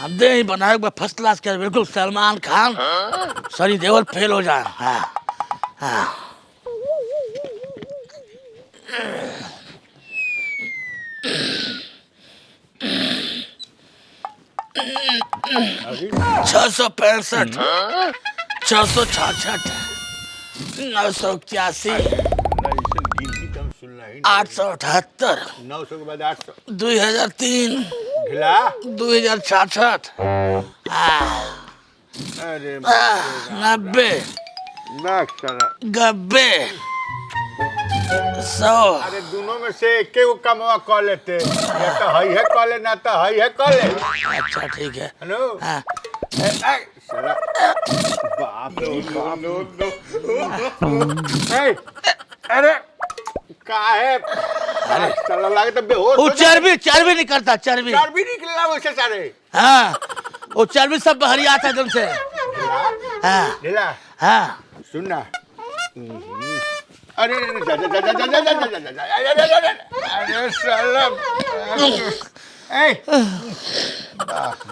दे ही बनाए first class के बिल्कुल सलमान खान सनी देओल फेल हो जाए। हाँ हाँ 665 666 981 878 900 के बाद 800 2003 ढिला 2066 अरे 90 गब्बे 100। अरे दोनों में से एक को कमवा कॉल लेते या तो हई है कॉल ना तो हई है कॉल ले। अच्छा ठीक है। हेलो हाँ बाप रे बाप अरे का है अरे चला लगे तो बेहोश वो चर्बी निकलता चर्बी निकला वैसे सारे। हाँ वो चर्बी सब बहरिया आता एकदम से। हाँ ढिला हाँ सुनना अरे अरे साला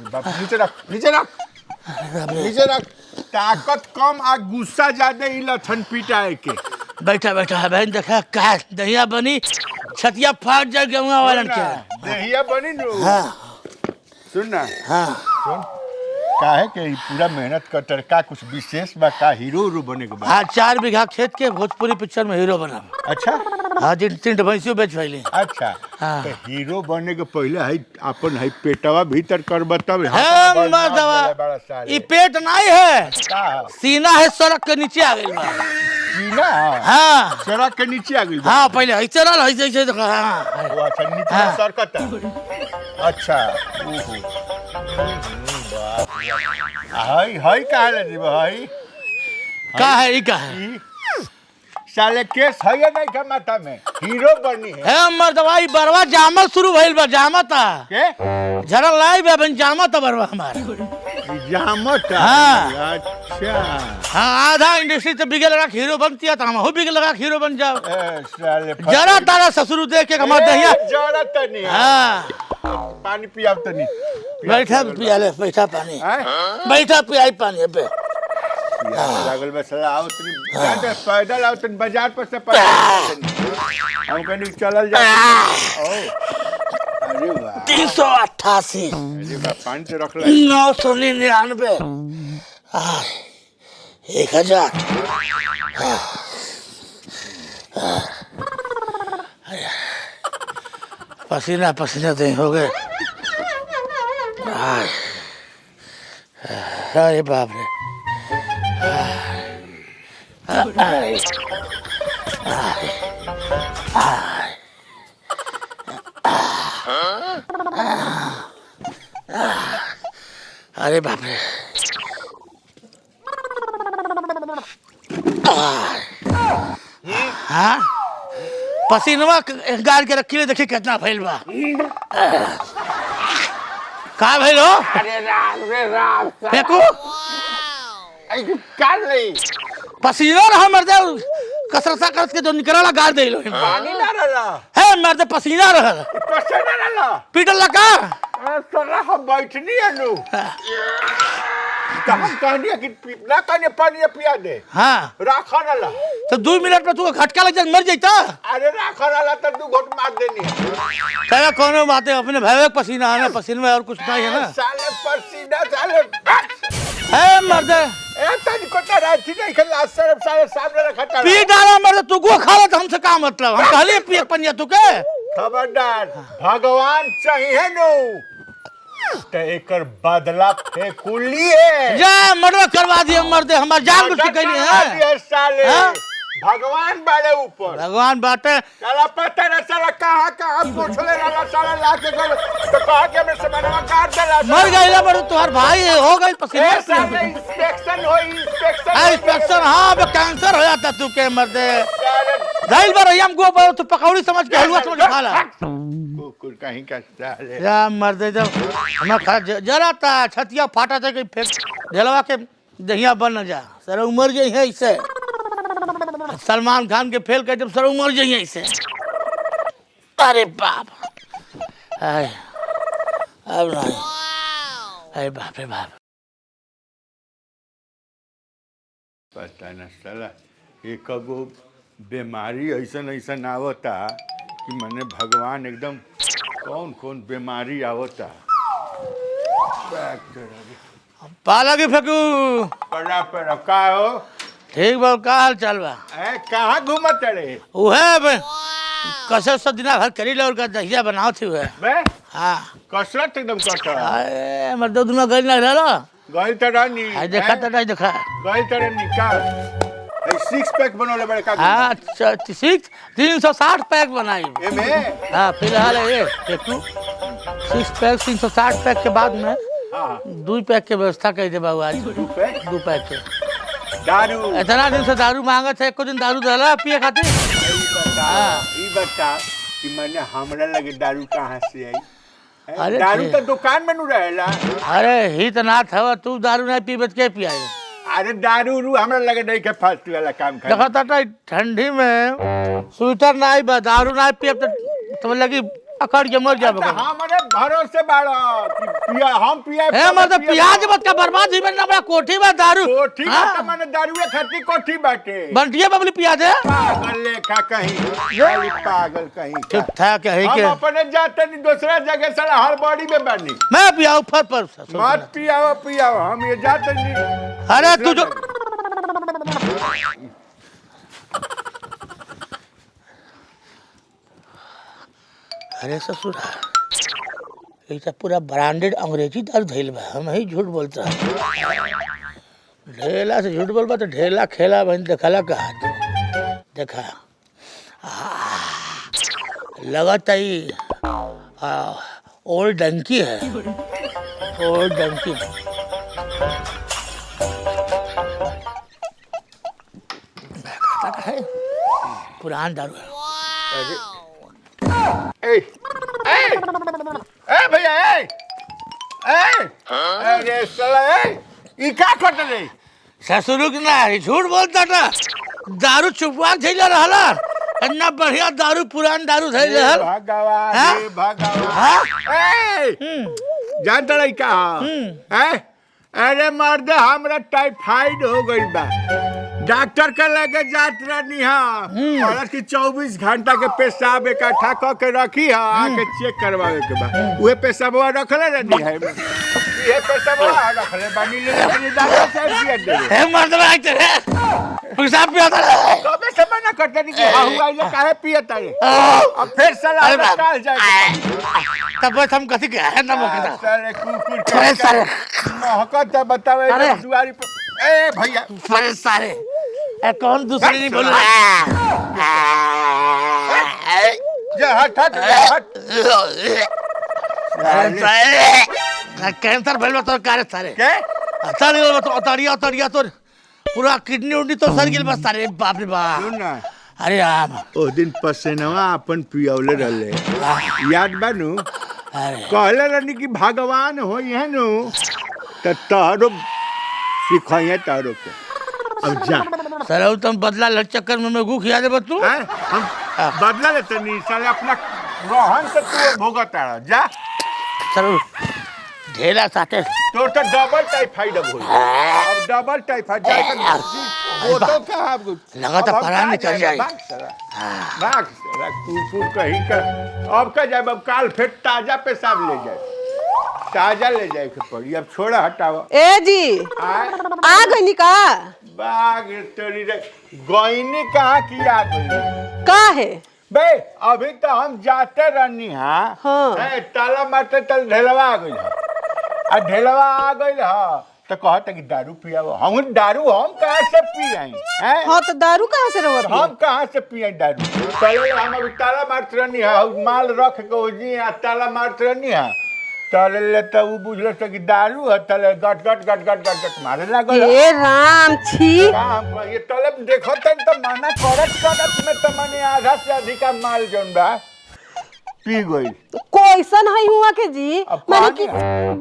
बाप नीचे रख ताकत कम आ गुस्सा ज्यादा ई लथन पिटाए के। बैठा है बहन देखा का दहिया बनी छतिया फाट जाए गेहुआ वालन के दहिया बनी नु। हाँ सुनना हाँ सुन का है कि पूरा मेहनत कर का कुछ विशेष बा का हीरो बने के बा। हाँ 4 बीघा खेत के भोजपुरी पिक्चर में हीरो बना। अच्छा हाँ 3 भैंसियों बेच फैली। अच्छा हाँ। तो हीरो बनने के पहले है अपन है पेटवा भीतर कर तब ये पेट नहीं है का सीना है सड़क के नीचे आ गई बा। सीना हाँ सड़क के नीचे आ गई। हाँ पहले ऐसे रहा ऐसे देखो। हाँ वो अच्छा नीचे हाँ। सरकत अच्छा ओहो हाय हाय कहाँ ले जी भाई का है ये का है साले केस है या नहीं का माथा में हीरो बनी है। हे मर्दवाई बरवा जामल शुरू भइल बा जामता के जरा लाई बा बन जामता बरवा हमार जामत हाँ। अच्छा हाँ आधा इंडस्ट्री तो बिगे लगा हीरो बनती है तो हम हो बिगे लगा हीरो बन जाओ। साले जरा तारा ससुर देख के हमार दहिया जरा तनी हाँ पानी पियाव तनी बैठा पिया ले बैठा पानी बैठा पियाई पानी पे लागल बस आओ तनी जाते पैदल आओ तनी बाजार पर से पैदल हम कहीं चलल जा। अरे वाह 388 अरे वाह पानी से रख ले 999 1000 पसीना पसीना तो हो गए। अरे बाप रे अरे बाप रे हाँ पसीनवा गाड़ के रखी देखी कितना भइल बा। का भइल हो अरे राम फेंकू काट नहीं पसीना रहा मर्दे कसरता करत के जो निकलला गाड़ दे लो पानी ना रहला है मर्दे पसीना रहा पसीना रहला पीटल लगा साला हम बैठनी है नु हम कहनी है कि ना कहने पानी पिया दे। हाँ राखा नाला तो 2 मिनट में तू घटका लग जाए मर जाता। अरे राखा नाला तो 2 घोट मार देनी है। चलो कोनो बात है अपने भैया पसीना है ना पसीने में और कुछ नहीं है ना। साले पसीना साले है मर्दे ए तनी को तो राती नहीं खला सर साले सामने रखा था पी डाला मर्दे तू को खा ले तो हमसे का मतलब हम कहले पी एक पनिया तू के खबरदार भगवान चाहिए नु ते एकर बदला फेकुलिए जा मर्डर करवा दिए मर्दे हमार जान बुझ के कहली है साले हाँ? भगवान बाड़े ऊपर भगवान बाटे साला पता ना साला कहाँ पूछले वाला साला लाके गल तो कहा के में से बनवा काट देला मर गईला मर्दे तुम्हार भाई हो गई पसीने से इंस्पेक्शन इंस्पेक्शन हाँ बे कैंसर हो जाता तू के मर्दे जाइल बार हम गो तू पकौड़ी समझ के हलवा समझ खा ला कुकुर कहीं का साले जा मर्दे जब हम खा जरा ता छतिया फाटा थे फेंक ढेलवा के दहिया बन न जा सर उमर गई है इससे सलमान खान के फेल के जब सर उमर गई है इससे। अरे बाप अब नहीं अरे बाप रे बाप। पता न साला एक गो बीमारी ऐसन ऐसन आवता कि मने भगवान एकदम कौन कौन बीमारी आवता। पाला के फेंकू। पड़ा पड़ा का हो? ठीक बा, का हाल चाल बा? कहाँ घूमत रे? उहे कसरत सब दिना भर करी और का दहिया बनाओ थी उहे। बे हाँ कसरत एकदम करता। अरे मर्दो दुना गई ना रहलो। गई तरह नी। आई देखा तो नहीं देखा। गई तरह निकाल। सिक्स पैक बनोले बड़े का। हाँ 360 पैक बनाई। एमे हाँ फिलहाल ये देखू 6 पैक 360 पैक के बाद में हाँ 2 पैक के व्यवस्था कर दे बाबू आज। 2 पैक 2 पैक के दारू। इतना दिन से दारू मांगे थे, एको दिन दारू दला पिए खातिर। ई बता कि मैंने हमरा लगे दारू कहाँ से आई? अरे दारू छे। तो दुकान में नु रहेला। अरे हित नाथ हवा, तू दारू नहीं पी के पियाई। अरे दारू रू हमरा लगे नहीं के फालतू वाला काम कर। देखा था ठंडी में स्वेटर नहीं बा, दारू नहीं पिए तो लगी अकड़ के मर जाबे। हमारे भरोसे बाड़ा कि पिया हम पिया। ए मतलब प्याज मत का बर्बाद ही बनना बड़ा कोठी में दारू। कोठी में मैंने दारू खाती कोठी बाटे। बंटिया बबली पिया दे। पागल लेखा कहीं खाली पागल कहीं। चुप था कहीं हम के अपने जाते नहीं दूसरा जगह साला हर बॉडी में बानी। मैं पियाऊ पर मत पियाओ पियाओ हम ये जाते नहीं। अरे तू जो अरे ससुर ऐसा पूरा ब्रांडेड अंग्रेजी दारू धैल बा, हम ही झूठ बोलता। ढेला से झूठ बोलबा तो ढेला खेला बहन देखला कहा तू देखा। लगता ही ओल्ड डंकी है, ओल्ड डंकी। है पुरान दारू है। ए भैया अरे साला ई का करत रे? ससुर के ना झूठ बोलता था। दारू चुपवा थैला रहला, इतना बढ़िया दारू पुरान दारू थैला रहल। भगवान हाँ? हे भगवान। हाँ? जानता नहीं का है? अरे मर्द हमरा टाइफाइड हो गई बा। डॉक्टर के लगे जात रहनी है और कि 24 घंटा के पेशाब इकट्ठा क के रखी है, आके चेक करवावे के बा। उहे पेशाबवा रखले रहनी है। ये पेशाबवा रखले बानी ले अपनी डॉक्टर साहब दिया दे। हे मर्द भाई तेरे पेशाब पियाता है। कबे से मना करते नहीं कि आहू आइले काहे पियता रे? अब फिर साला काल जाए। तब हम कथी के है ना मौका। सारे कुकुर अरे सारे महकत बतावे दुआरी पे। ए भैया अरे सारे कौन दूसरे नहीं बोल रहा। जा हट हट हट। कैंसर भइल तो कारे सारे के अतारी तो अतारिया तो पूरा किडनी उडनी तो सर गेल बस सारे। बाप रे बाप। सुन ना अरे आम ओ दिन पसेनवा अपन पियौले रहले याद बानू? अरे कहले रहनी कि भगवान हो है नु त तहरो सिखाइए तहरो के। अब जा सर तुम बदला लड़ चक्कर में गु खिया दे तू। हम बदला लेते नहीं साले अपना रोहन से तू भोगता रह। जा सर ढेला साथे तो डबल टाइफाइड अब डबल टाइफाइड जाकर वो तो कहाँ लगा तो परान निकल जाए। भाग कुकुर कहीं का। अब का जाए अब काल फिर ताजा पेशाब ले जाए, ताजा ले जाए के पड़ी। अब छोड़ा हटावा। ए जी आ गई का? बाग तेरी रे गईनी कहाँ की आ गई? का है बे अभी तो हम जाते रहनी। हाँ ताला मारते तल ढेलवा आ गई। आ ढेलवा आ गई तो कहता कि दारू पियाओ। हम दारू हम कहाँ से पियाई? हाँ तो दारू कहाँ से रहो? हम कहाँ से पियाई दारू? चलो हम अभी ताला मारते रहनी है, माल रख के जी ताला मारते रहनी है। तले तो वो बुझल कि दारू है, तले गट गट गट गट गट गट मारे लागल। ए राम छी। ये तले देखो तो माना करत में तो माने आधा से अधिक माल जोन बा पी गई। कैसन है हुआ के जी? माने कि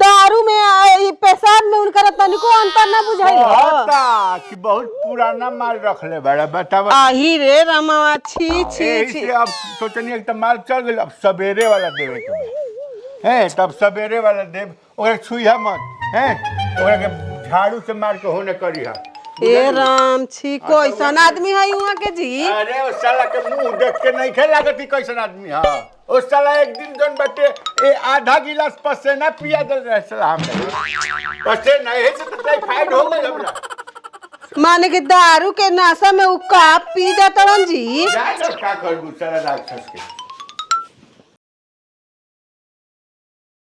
दारू में पेशाब में उनकर तनिको अंतर ना बुझाई होता कि बहुत पुराना माल रख ले बड़ा बतावा। आही रे रामा छी छी छी। अब सोचनी एक तो माल चल गई, अब सवेरे वाला देवे के है। तब सवेरे वाला देव ओकरा छुइहा मत हैं ओकरा के झाड़ू से मार के होने करिहा हे राम छी कैसन आदमी है हुआ के जी अरे उस साला के मुंह देख के नहीं खे लागत ही कैसन आदमी हा उस साला एक दिन जन बटे ए आधा गिलास पसेना पिया दल रहे साला हम पसेना है से तो टाइफाइड हो गई हमरा माने कि दारू के नशा में उ का पी जाता जी जा का कर दूसरा राक्षस के